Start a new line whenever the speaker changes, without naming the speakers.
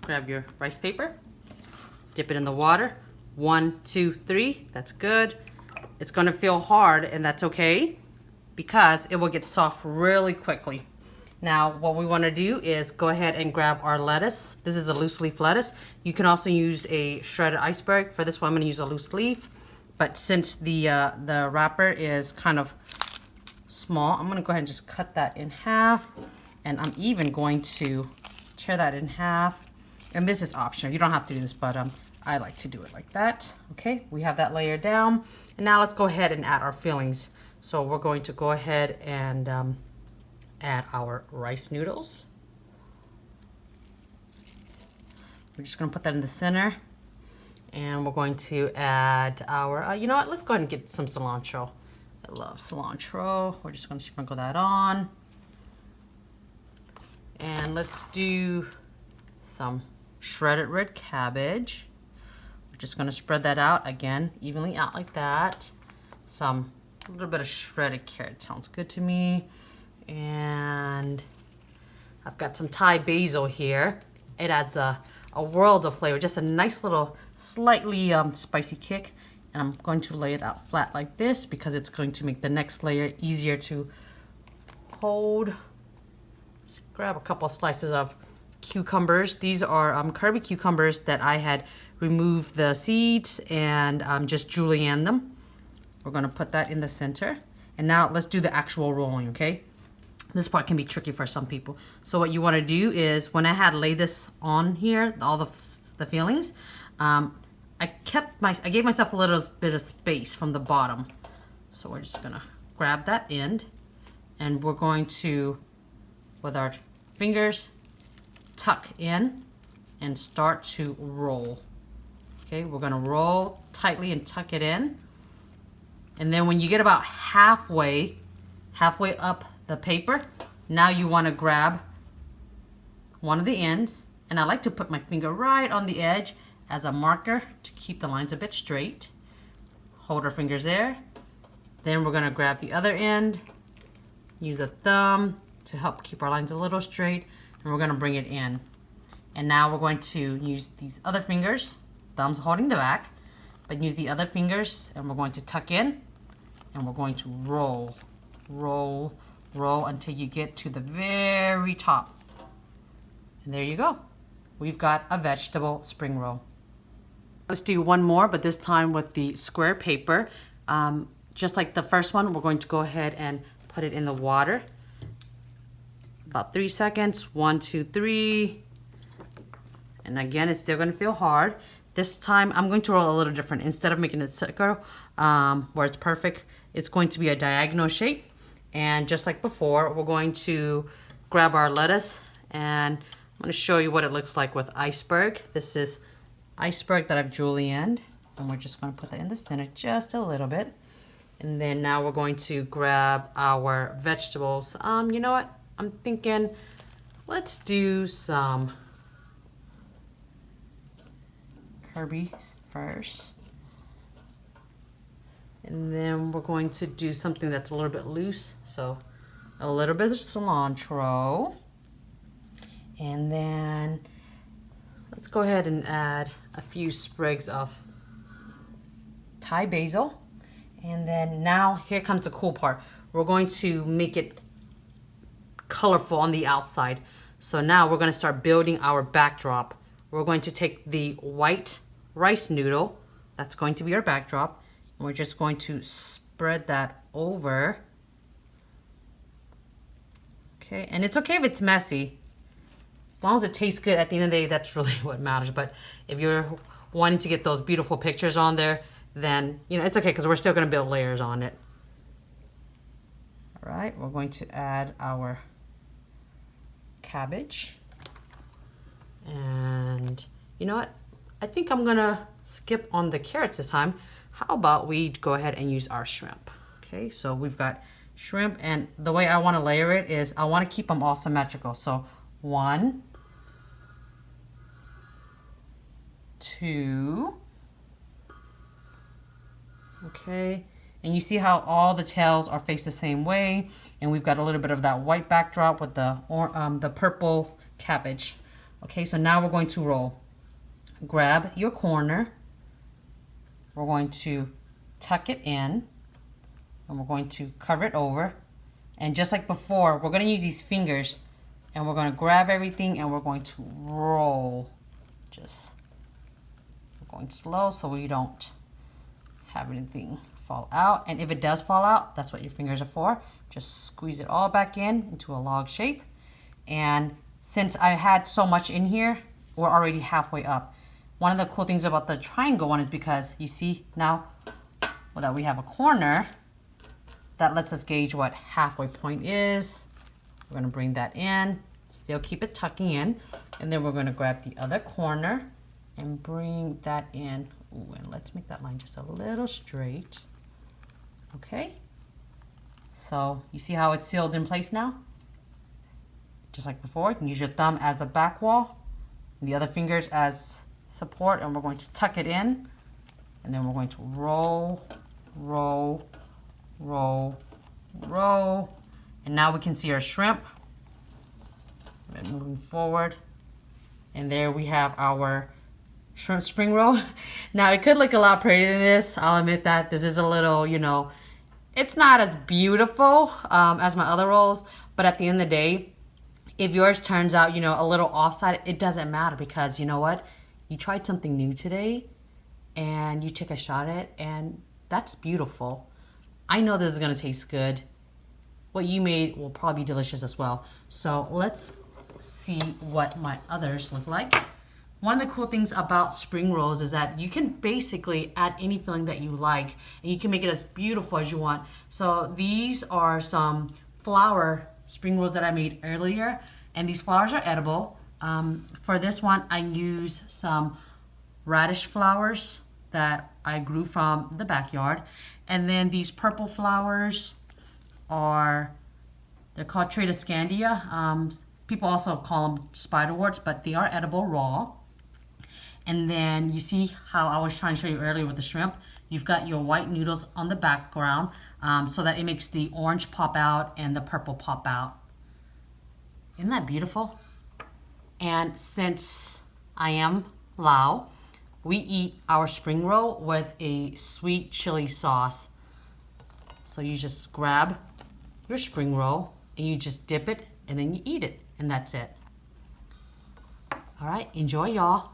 grab your rice paper, dip it in the water. 1, 2, 3, that's good. It's gonna feel hard, and that's okay because it will get soft really quickly. Now, what we wanna do is go ahead and grab our lettuce. This is a loose leaf lettuce. You can also use a shredded iceberg. For this one, I'm gonna use a loose leaf. But since the wrapper is kind of small, I'm gonna go ahead and just cut that in half. And I'm even going to tear that in half. And this is optional. You don't have to do this, but I like to do it like that. Okay, we have that layer down. And now let's go ahead and add our fillings. So we're going to go ahead and add our rice noodles. We're just gonna put that in the center. And we're going to add our, you know what, let's go ahead and get some cilantro. I love cilantro. We're just gonna sprinkle that on. And let's do some shredded red cabbage. We're just gonna spread that out again, evenly out like that. A little bit of shredded carrot sounds good to me. And I've got some Thai basil here. It adds a world of flavor, just a nice little slightly spicy kick. And I'm going to lay it out flat like this because it's going to make the next layer easier to hold. Let's grab a couple slices of cucumbers. These are Kirby cucumbers that I had removed the seeds and just julienne them. We're gonna put that in the center. And now let's do the actual rolling, okay? This part can be tricky for some people. So what you wanna do is, when I had laid this on here, all the fillings, I gave myself a little bit of space from the bottom. So we're just gonna grab that end and we're going to, with our fingers, tuck in and start to roll. Okay, we're gonna roll tightly and tuck it in. And then when you get about halfway up the paper, now you wanna grab one of the ends, and I like to put my finger right on the edge as a marker to keep the lines a bit straight. Hold our fingers there. Then we're gonna grab the other end, use a thumb to help keep our lines a little straight, and we're gonna bring it in. And now we're going to use these other fingers, thumbs holding the back, but use the other fingers, and we're going to tuck in, and we're going to roll, roll, roll until you get to the very top. And there you go. We've got a vegetable spring roll. Let's do one more, but this time with the square paper. Just like the first one, we're going to go ahead and put it in the water. About 3 seconds, 1, 2, 3. And again, it's still gonna feel hard. This time, I'm going to roll a little different. Instead of making it circle, where it's perfect, it's going to be a diagonal shape. And just like before, we're going to grab our lettuce, and I'm gonna show you what it looks like with iceberg. This is iceberg that I've julienned, and we're just gonna put that in the center just a little bit. And then now we're going to grab our vegetables. You know what? I'm thinking, let's do some Kirby's first. And then we're going to do something that's a little bit loose. So a little bit of cilantro. And then let's go ahead and add a few sprigs of Thai basil. And then now here comes the cool part. We're going to make it colorful on the outside. So now we're going to start building our backdrop. We're going to take the white rice noodle. That's going to be our backdrop. And we're just going to spread that over. Okay, and it's okay if it's messy. As long as it tastes good, at the end of the day, that's really what matters. But if you're wanting to get those beautiful pictures on there, then, you know, it's okay because we're still going to build layers on it. All right, we're going to add our cabbage. And you know what? I think I'm going to skip on the carrots this time. How about we go ahead and use our shrimp? Okay, so we've got shrimp, and the way I want to layer it is I want to keep them all symmetrical. So 1, 2, okay, and you see how all the tails are faced the same way, and we've got a little bit of that white backdrop with the purple cabbage. Okay, so now we're going to roll. Grab your corner. We're going to tuck it in, and we're going to cover it over. And just like before, we're going to use these fingers, and we're going to grab everything, and we're going to roll. Just going slow so we don't have anything fall out. And if it does fall out, that's what your fingers are for. Just squeeze it all back in into a log shape. And since I had so much in here, we're already halfway up. One of the cool things about the triangle one is because you see now that we have a corner, that lets us gauge what halfway point is. We're gonna bring that in, still keep it tucking in, and then we're gonna grab the other corner and bring that in. Ooh, and let's make that line just a little straight. Okay, so you see how it's sealed in place now? Just like before, you can use your thumb as a back wall, and the other fingers as support, and we're going to tuck it in, and then we're going to roll, roll, roll, roll, and now we can see our shrimp. And moving forward, and there we have our shrimp spring roll. Now it could look a lot prettier than this. I'll admit that this is a little, you know, it's not as beautiful as my other rolls, but at the end of the day, if yours turns out, you know, a little offside, it doesn't matter, because you know what? You tried something new today and you took a shot at it, and that's beautiful. I know this is gonna taste good. What you made will probably be delicious as well. So let's see what my others look like. One of the cool things about spring rolls is that you can basically add any filling that you like, and you can make it as beautiful as you want. So these are some flour spring rolls that I made earlier, and these flowers are edible. For this one, I use some radish flowers that I grew from the backyard, and then these purple flowers they're called Tradescandia. People also call them spiderworts, but they are edible raw. And then you see how I was trying to show you earlier with the shrimp. You've got your white noodles on the background so that it makes the orange pop out and the purple pop out. Isn't that beautiful? And since I am Lao, we eat our spring roll with a sweet chili sauce. So you just grab your spring roll and you just dip it and then you eat it, and that's it. All right, enjoy y'all.